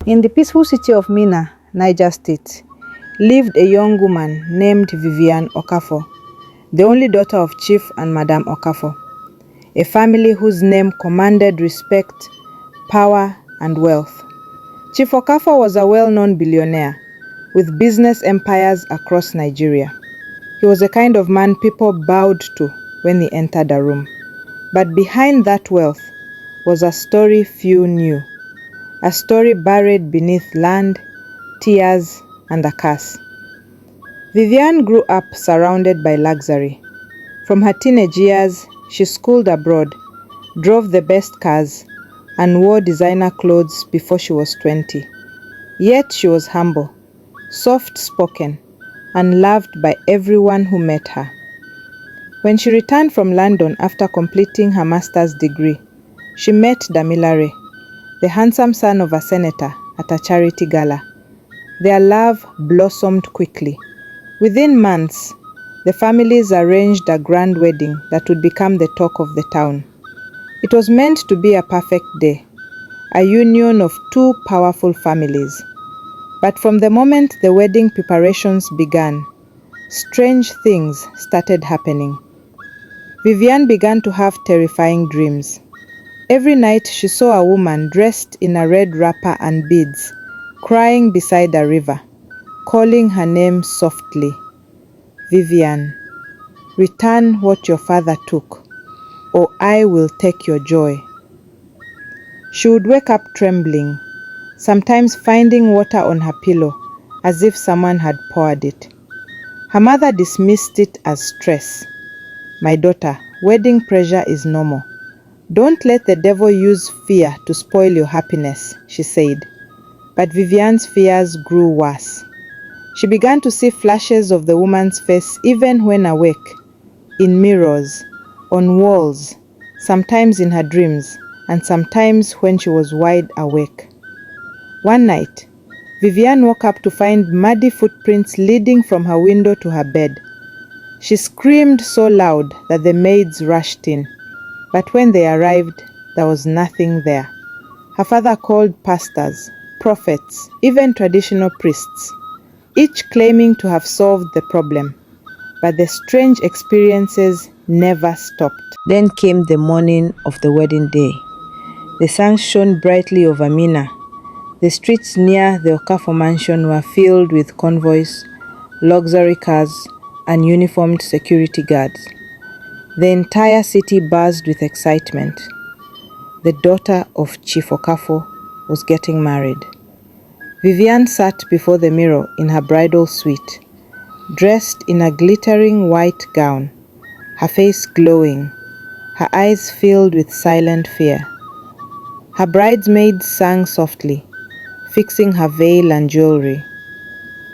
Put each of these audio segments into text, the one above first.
In the peaceful city of Minna, Niger State, lived a young woman named Vivian Okafor, the only daughter of Chief and Madam Okafor, a family whose name commanded respect, power, and wealth. Chief Okafor was a well-known billionaire with business empires across Nigeria. He was the kind of man people bowed to when he entered a room. But behind that wealth was a story few knew. A story buried beneath land, tears, and a curse. Vivian grew up surrounded by luxury. From her teenage years, she schooled abroad, drove the best cars, and wore designer clothes before she was 20. Yet she was humble, soft-spoken, and loved by everyone who met her. When she returned from London after completing her master's degree, she met Damilare, the handsome son of a senator, at a charity gala. Their love blossomed quickly. Within months, the families arranged a grand wedding that would become the talk of the town. It was meant to be a perfect day, a union of two powerful families. But from the moment the wedding preparations began, strange things started happening. Vivian began to have terrifying dreams. Every night she saw a woman dressed in a red wrapper and beads, crying beside a river, calling her name softly. Vivian, return what your father took, or I will take your joy. She would wake up trembling, sometimes finding water on her pillow as if someone had poured it. Her mother dismissed it as stress. My daughter, wedding pressure is normal. Don't let the devil use fear to spoil your happiness, she said. But Vivian's fears grew worse. She began to see flashes of the woman's face even when awake, in mirrors, on walls, sometimes in her dreams, and sometimes when she was wide awake. One night, Vivian woke up to find muddy footprints leading from her window to her bed. She screamed so loud that the maids rushed in. But when they arrived, there was nothing there. Her father called pastors, prophets, even traditional priests, each claiming to have solved the problem. But the strange experiences never stopped. Then came the morning of the wedding day. The sun shone brightly over Minna. The streets near the Okafor mansion were filled with convoys, luxury cars, and uniformed security guards. The entire city buzzed with excitement. The daughter of Chief Okafor was getting married. Vivian sat before the mirror in her bridal suite, dressed in a glittering white gown, her face glowing, her eyes filled with silent fear. Her bridesmaids sang softly, fixing her veil and jewelry.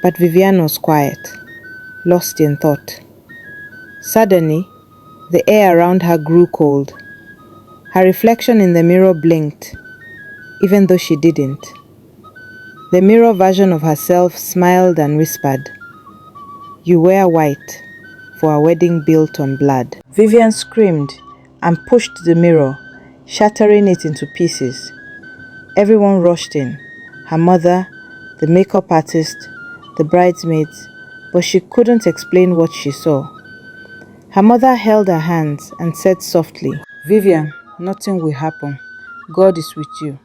But Vivian was quiet, lost in thought. Suddenly, the air around her grew cold. Her reflection in the mirror blinked, even though she didn't. The mirror version of herself smiled and whispered, "You wear white for a wedding built on blood." Vivian screamed and pushed the mirror, shattering it into pieces. Everyone rushed in, her mother, the makeup artist, the bridesmaids, but she couldn't explain what she saw. Her mother held her hands and said softly, "Vivian, nothing will happen. God is with you.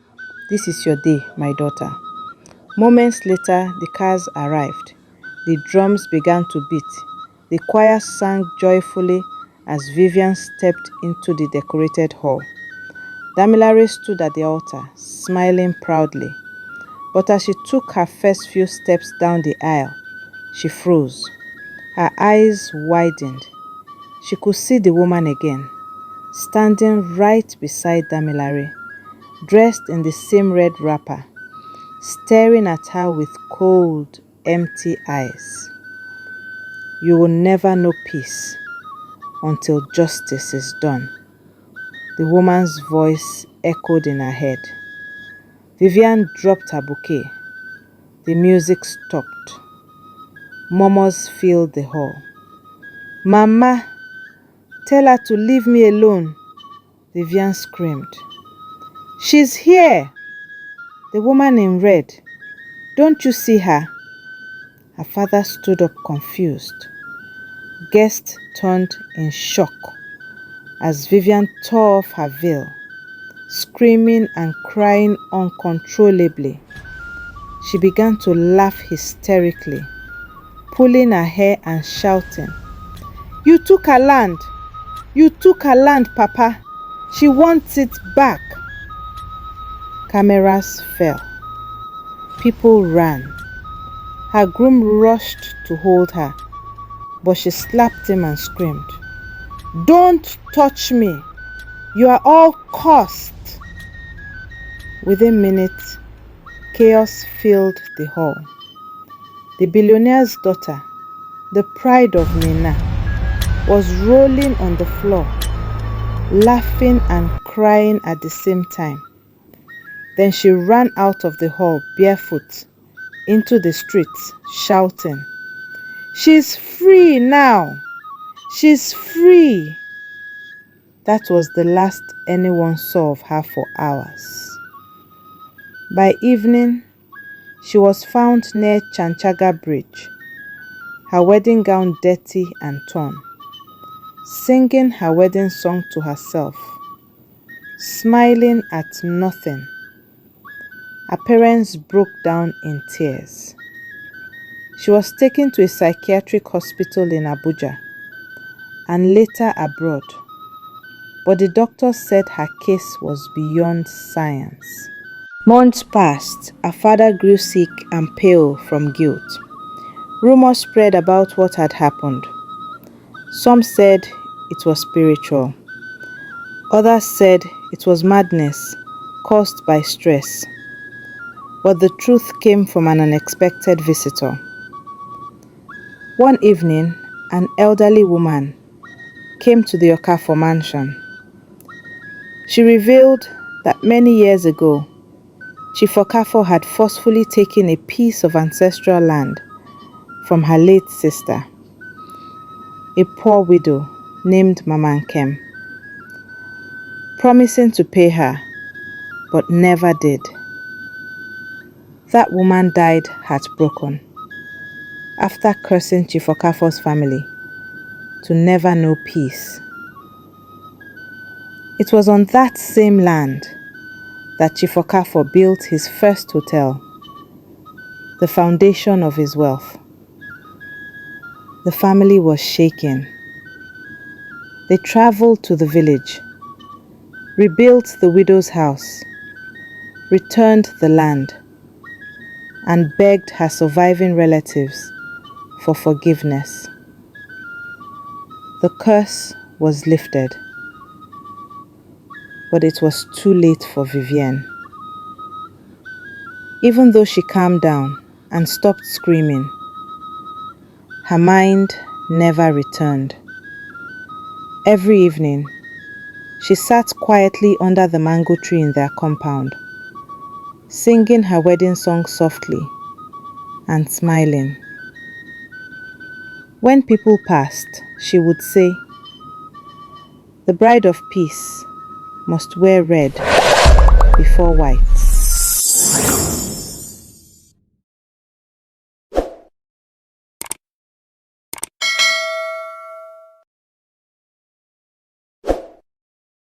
This is your day, my daughter." Moments later, the cars arrived. The drums began to beat. The choir sang joyfully as Vivian stepped into the decorated hall. Damilare stood at the altar, smiling proudly. But as she took her first few steps down the aisle, she froze. Her eyes widened. She could see the woman again, standing right beside Damilare, dressed in the same red wrapper, staring at her with cold, empty eyes. "You will never know peace until justice is done," the woman's voice echoed in her head. Vivian dropped her bouquet. The music stopped. Murmurs filled the hall. "Mama, tell her to leave me alone," Vivian screamed. "She's here." The woman in red. Don't you see her? Her father stood up confused. Guest turned in shock as Vivian tore off her veil, screaming and crying uncontrollably. She began to laugh hysterically, pulling her hair and shouting, "You took her land! You took her land, Papa! She wants it back!" Cameras fell. People ran. Her groom rushed to hold her, but she slapped him and screamed, "Don't touch me! You are all cursed!" Within minutes, chaos filled the hall. The billionaire's daughter, the pride of Nina, was rolling on the floor, laughing and crying at the same time. Then she ran out of the hall barefoot into the streets, shouting, "She's free now! She's free!" That was the last anyone saw of her for hours. By evening, she was found near Chanchaga Bridge, her wedding gown dirty and torn, singing her wedding song to herself, smiling at nothing. Her parents broke down in tears. She was taken to a psychiatric hospital in Abuja and later abroad, but the doctor said her case was beyond science. Months passed. Her father grew sick and pale from guilt. Rumors spread about what had happened. Some said it was spiritual. Others said it was madness caused by stress. But the truth came from an unexpected visitor. One evening, an elderly woman came to the Okafor mansion. She revealed that many years ago, Chief Okafor had forcefully taken a piece of ancestral land from her late sister, a poor widow named Mama Nkem, promising to pay her, but never did. That woman died heartbroken after cursing Chief Okafor's family to never know peace. It was on that same land that Chief Okafor built his first hotel, the foundation of his wealth. The family was shaken. They traveled to the village, rebuilt the widow's house, returned the land, and begged her surviving relatives for forgiveness. The curse was lifted, but it was too late for Vivian. Even though she calmed down and stopped screaming, her mind never returned. Every evening, she sat quietly under the mango tree in their compound, singing her wedding song softly and smiling. When people passed, she would say, "The bride of peace must wear red before white."